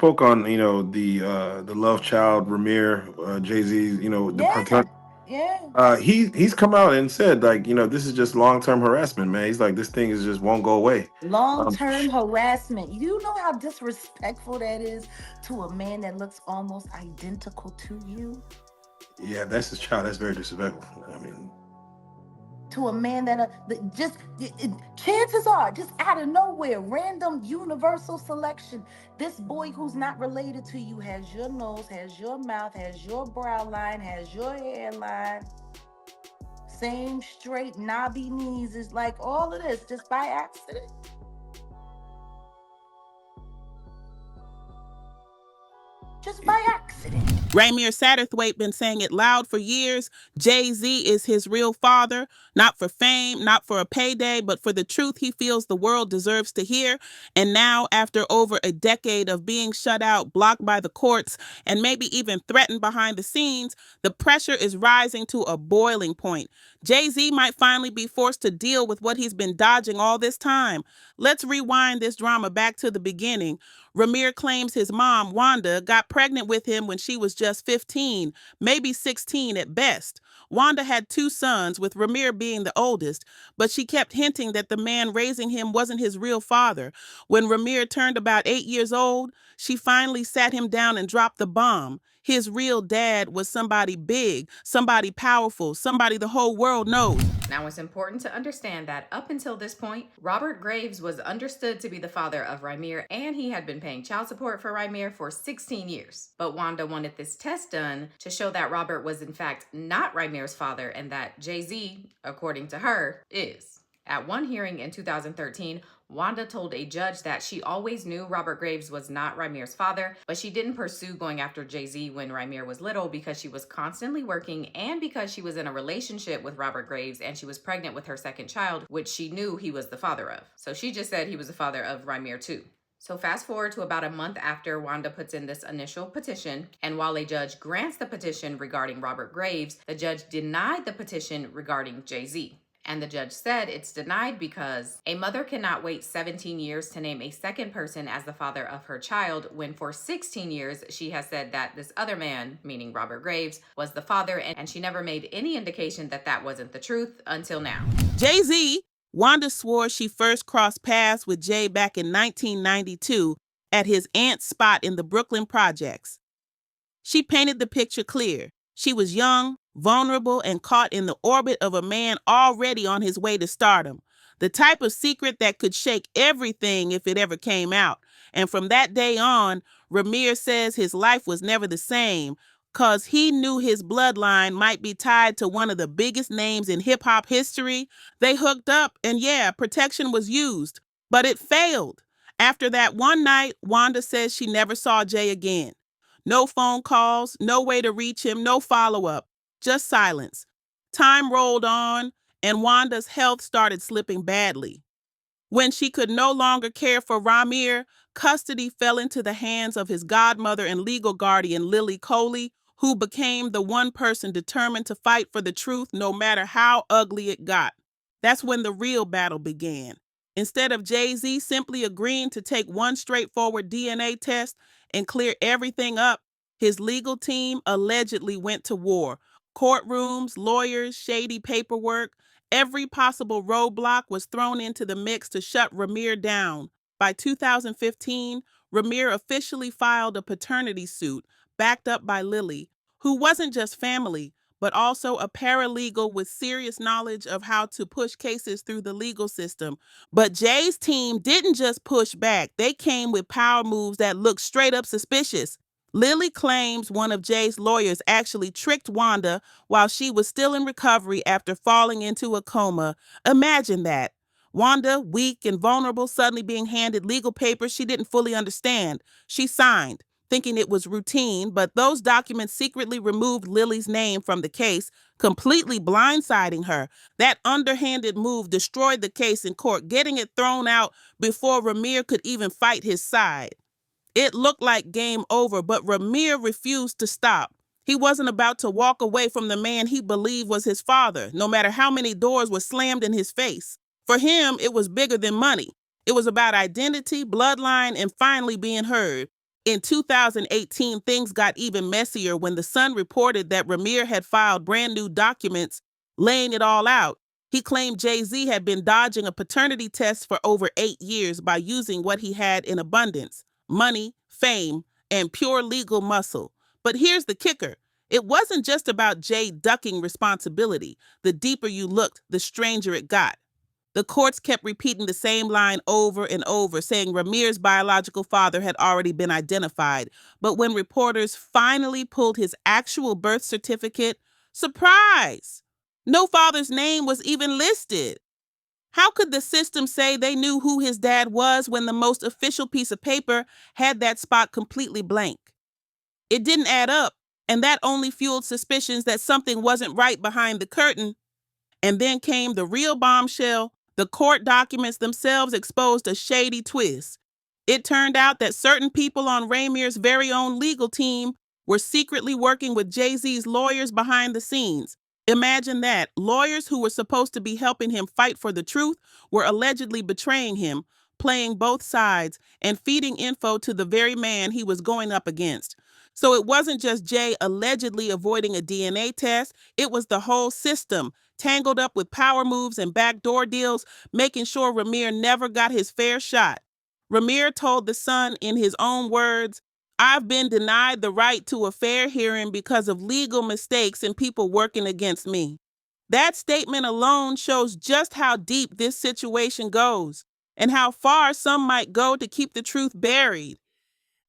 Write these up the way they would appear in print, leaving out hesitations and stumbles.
spoke on the love child Rymir, Jay-Z, the Yeah, yeah. he's come out and said, like, this is just long-term harassment, man. He's like, this thing is just won't go away. Long-term harassment. You know how disrespectful that is to a man that looks almost identical to you? Yeah, that's his child. That's very disrespectful. I mean, To a man that just chances are, just out of nowhere, random universal selection, this boy who's not related to you has your nose, has your mouth, has your brow line, has your hairline, same straight knobby knees. Is like all of this just by accident, just by accident. Rymir Satterthwaite been saying it loud for years. Jay-Z is his real father, not for fame, not for a payday, but for the truth he feels the world deserves to hear. And now, after over a decade of being shut out, blocked by the courts, and maybe even threatened behind the scenes, the pressure is rising to a boiling point. Jay-Z might finally be forced to deal with what he's been dodging all this time. Let's rewind this drama back to the beginning. Rymir claims his mom, Wanda, got pregnant with him when she was just 15, maybe 16 at best. Wanda had two sons, with Rymir being the oldest, but she kept hinting that the man raising him wasn't his real father. When Rymir turned about 8 years old, she finally sat him down and dropped the bomb. His real dad was somebody big, somebody powerful, somebody the whole world knows. Now, it's important to understand that up until this point, Robert Graves was understood to be the father of Rymir, and he had been paying child support for Rymir for 16 years. But Wanda wanted this test done to show that Robert was in fact not Rymir's father and that Jay-Z, according to her, is. At one hearing in 2013, Wanda told a judge that she always knew Robert Graves was not Rymir's father, but she didn't pursue going after Jay-Z when Rymir was little because she was constantly working and because she was in a relationship with Robert Graves and she was pregnant with her second child, which she knew he was the father of. So she just said he was the father of Rymir too. So fast forward to about a month after Wanda puts in this initial petition, and while a judge grants the petition regarding Robert Graves, the judge denied the petition regarding Jay-Z. And the judge said it's denied because a mother cannot wait 17 years to name a second person as the father of her child when for 16 years she has said that this other man, meaning Robert Graves, was the father, and she never made any indication that that wasn't the truth until now. Jay-Z, Wanda swore she first crossed paths with Jay back in 1992 at his aunt's spot in the Brooklyn projects. She painted the picture clear. She was young, vulnerable, and caught in the orbit of a man already on his way to stardom. The type of secret that could shake everything if it ever came out. And from that day on, Rymir says his life was never the same, cause he knew his bloodline might be tied to one of the biggest names in hip-hop history. They hooked up, and yeah, protection was used, but it failed. After that one night, Wanda says she never saw Jay again. No phone calls, no way to reach him, no follow-up, just silence. Time rolled on, and Wanda's health started slipping badly. When she could no longer care for Rymir, custody fell into the hands of his godmother and legal guardian, Lily Coley, who became the one person determined to fight for the truth no matter how ugly it got. That's when the real battle began. Instead of Jay-Z simply agreeing to take one straightforward DNA test and clear everything up, his legal team allegedly went to war. Courtrooms, lawyers, shady paperwork, every possible roadblock was thrown into the mix to shut Rymir down. By 2015, Rymir officially filed a paternity suit backed up by Lily, who wasn't just family, but also a paralegal with serious knowledge of how to push cases through the legal system. But Jay's team didn't just push back. They came with power moves that looked straight up suspicious. Lily claims one of Jay's lawyers actually tricked Wanda while she was still in recovery after falling into a coma. Imagine that. Wanda, weak and vulnerable, suddenly being handed legal papers she didn't fully understand. She signed, thinking it was routine, but those documents secretly removed Lily's name from the case, completely blindsiding her. That underhanded move destroyed the case in court, getting it thrown out before Rymir could even fight his side. It looked like game over, but Rymir refused to stop. He wasn't about to walk away from the man he believed was his father, no matter how many doors were slammed in his face. For him, it was bigger than money. It was about identity, bloodline, and finally being heard. In 2018, things got even messier when the Sun reported that Rymir had filed brand new documents laying it all out. He claimed Jay-Z had been dodging a paternity test for over 8 years by using what he had in abundance: money, fame, and pure legal muscle. But here's the kicker. It wasn't just about Jay ducking responsibility. The deeper you looked, the stranger it got. The courts kept repeating the same line over and over, saying Rymir's biological father had already been identified. But when reporters finally pulled his actual birth certificate, surprise! No father's name was even listed. How could the system say they knew who his dad was when the most official piece of paper had that spot completely blank? It didn't add up, and that only fueled suspicions that something wasn't right behind the curtain. And then came the real bombshell. The court documents themselves exposed a shady twist. It turned out that certain people on Rymir's very own legal team were secretly working with Jay-Z's lawyers behind the scenes. Imagine that. Lawyers who were supposed to be helping him fight for the truth were allegedly betraying him, playing both sides, and feeding info to the very man he was going up against. So it wasn't just Jay allegedly avoiding a DNA test, it was the whole system, tangled up with power moves and backdoor deals, making sure Rymir never got his fair shot. Rymir told The Sun in his own words, "I've been denied the right to a fair hearing because of legal mistakes and people working against me." That statement alone shows just how deep this situation goes and how far some might go to keep the truth buried.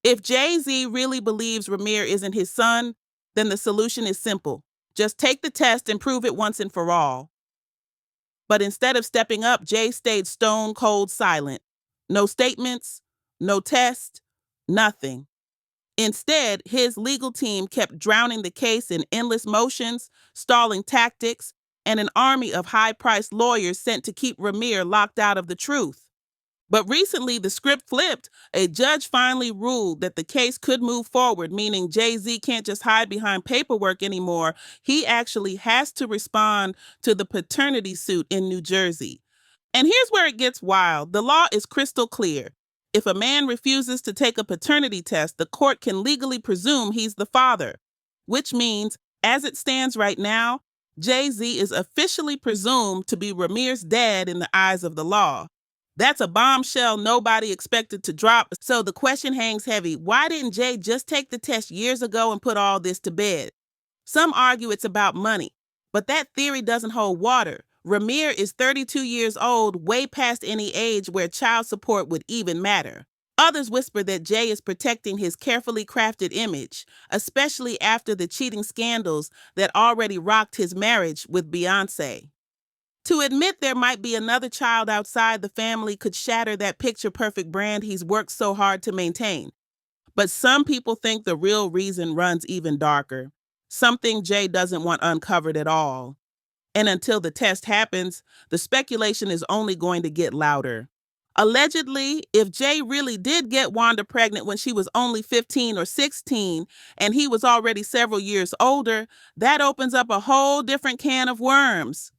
If Jay-Z really believes Rymir isn't his son, then the solution is simple. Just take the test and prove it once and for all. But instead of stepping up, Jay stayed stone cold silent. No statements, no test, nothing. Instead, his legal team kept drowning the case in endless motions, stalling tactics, and an army of high-priced lawyers sent to keep Rymir locked out of the truth. But recently, the script flipped. A judge finally ruled that the case could move forward, meaning Jay-Z can't just hide behind paperwork anymore. He actually has to respond to the paternity suit in New Jersey. And here's where it gets wild. The law is crystal clear. If a man refuses to take a paternity test, the court can legally presume he's the father, which means, as it stands right now, Jay-Z is officially presumed to be Rymir's dad in the eyes of the law. That's a bombshell nobody expected to drop, so the question hangs heavy. Why didn't Jay just take the test years ago and put all this to bed? Some argue it's about money, but that theory doesn't hold water. Rymir is 32 years old, way past any age where child support would even matter. Others whisper that Jay is protecting his carefully crafted image, especially after the cheating scandals that already rocked his marriage with Beyoncé. To admit there might be another child outside the family could shatter that picture-perfect brand he's worked so hard to maintain. But some people think the real reason runs even darker, something Jay doesn't want uncovered at all. And until the test happens, the speculation is only going to get louder. Allegedly, if Jay really did get Wanda pregnant when she was only 15 or 16, and he was already several years older, that opens up a whole different can of worms.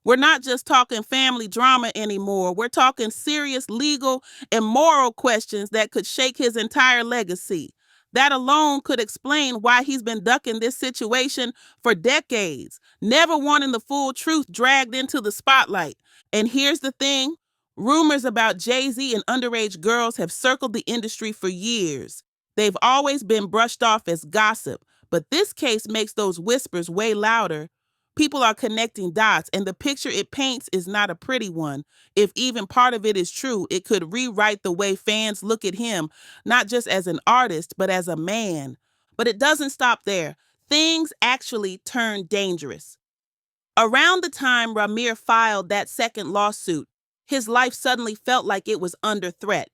We're not just talking family drama anymore. We're talking serious legal and moral questions that could shake his entire legacy. That alone could explain why he's been ducking this situation for decades, never wanting the full truth dragged into the spotlight. And here's the thing, rumors about Jay-Z and underage girls have circled the industry for years. They've always been brushed off as gossip, but this case makes those whispers way louder. People are connecting dots, and the picture it paints is not a pretty one. If even part of it is true, it could rewrite the way fans look at him, not just as an artist, but as a man. But it doesn't stop there. Things actually turn dangerous. Around the time Rymir filed that second lawsuit, his life suddenly felt like it was under threat.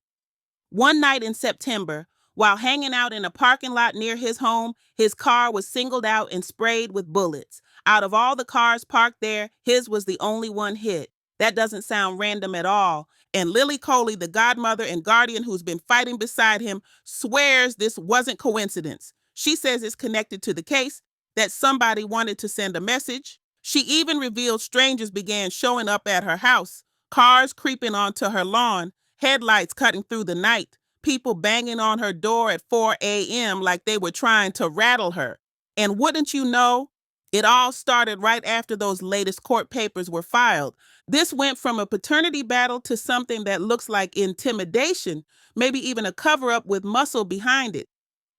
One night in September, while hanging out in a parking lot near his home, his car was singled out and sprayed with bullets. Out of all the cars parked there, his was the only one hit. That doesn't sound random at all. And Lily Coley, the godmother and guardian who's been fighting beside him, swears this wasn't coincidence. She says it's connected to the case, that somebody wanted to send a message. She even revealed strangers began showing up at her house, cars creeping onto her lawn, headlights cutting through the night. people banging on her door at 4 a.m. like they were trying to rattle her. And wouldn't you know, it all started right after those latest court papers were filed. This went from a paternity battle to something that looks like intimidation, maybe even a cover-up with muscle behind it.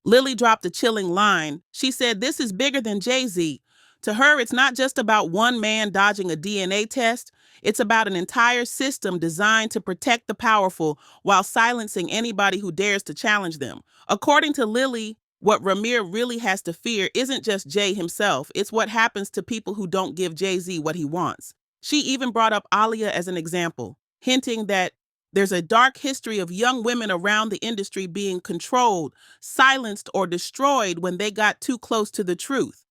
Lily dropped a chilling line. She said, "This is bigger than Jay-Z. To her, it's not just about one man dodging a DNA test. It's about an entire system designed to protect the powerful while silencing anybody who dares to challenge them." According to Lily, what Rymir really has to fear isn't just Jay himself. It's what happens to people who don't give Jay-Z what he wants. She even brought up Alia as an example, hinting that there's a dark history of young women around the industry being controlled, silenced, or destroyed when they got too close to the truth.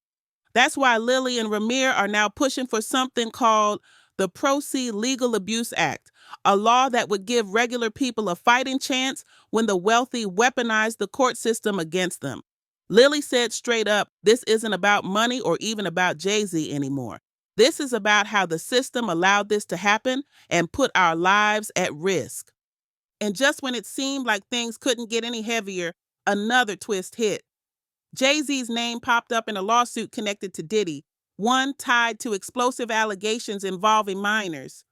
That's why Lily and Rymir are now pushing for something called the Proceed Legal Abuse Act, a law that would give regular people a fighting chance when the wealthy weaponize the court system against them. Lily said straight up, this isn't about money or even about Jay-Z anymore. This is about how the system allowed this to happen and put our lives at risk. And just when it seemed like things couldn't get any heavier, another twist hit. Jay-Z's name popped up in a lawsuit connected to Diddy, one tied to explosive allegations involving minors.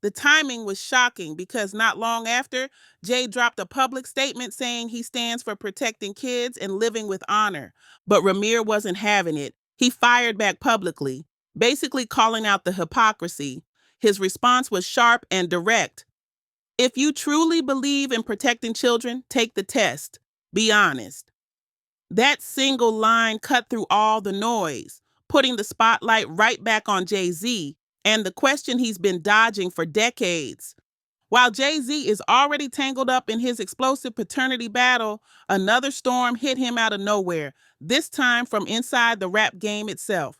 The timing was shocking because not long after, Jay dropped a public statement saying he stands for protecting kids and living with honor. But Rymir wasn't having it. He fired back publicly, basically calling out the hypocrisy. His response was sharp and direct. "If you truly believe in protecting children, take the test. Be honest." That single line cut through all the noise, putting the spotlight right back on Jay-Z and the question he's been dodging for decades. While Jay-Z is already tangled up in his explosive paternity battle, another storm hit him out of nowhere, this time from inside the rap game itself.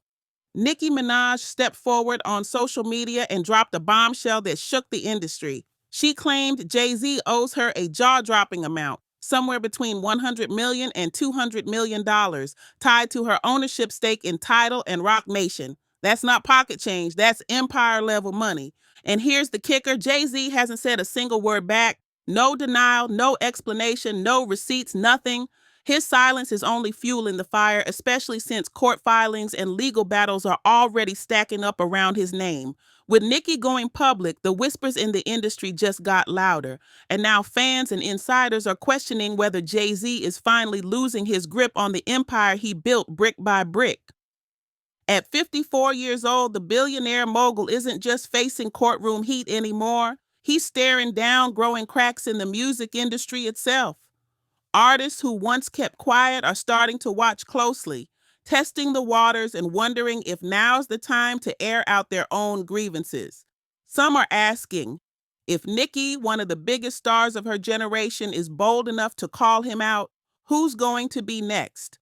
Nicki Minaj stepped forward on social media and dropped a bombshell that shook the industry. She claimed Jay-Z owes her a jaw-dropping amount, somewhere between $100 million and $200 million, tied to her ownership stake in Tidal and Roc Nation. That's not pocket change, that's empire-level money. And here's the kicker, Jay-Z hasn't said a single word back. No denial, no explanation, no receipts, nothing. His silence is only fueling the fire, especially since court filings and legal battles are already stacking up around his name. With Nicki going public, the whispers in the industry just got louder, and now fans and insiders are questioning whether Jay-Z is finally losing his grip on the empire he built brick by brick. At 54 years old, the billionaire mogul isn't just facing courtroom heat anymore. He's staring down growing cracks in the music industry itself. Artists who once kept quiet are starting to watch closely, testing the waters and wondering if now's the time to air out their own grievances. Some are asking, if Nicki, one of the biggest stars of her generation, is bold enough to call him out, who's going to be next?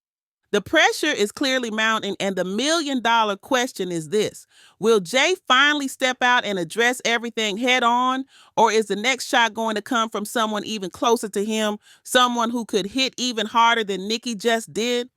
The pressure is clearly mounting, and the million-dollar question is this. Will Jay finally step out and address everything head on, or is the next shot going to come from someone even closer to him, someone who could hit even harder than Nicki just did?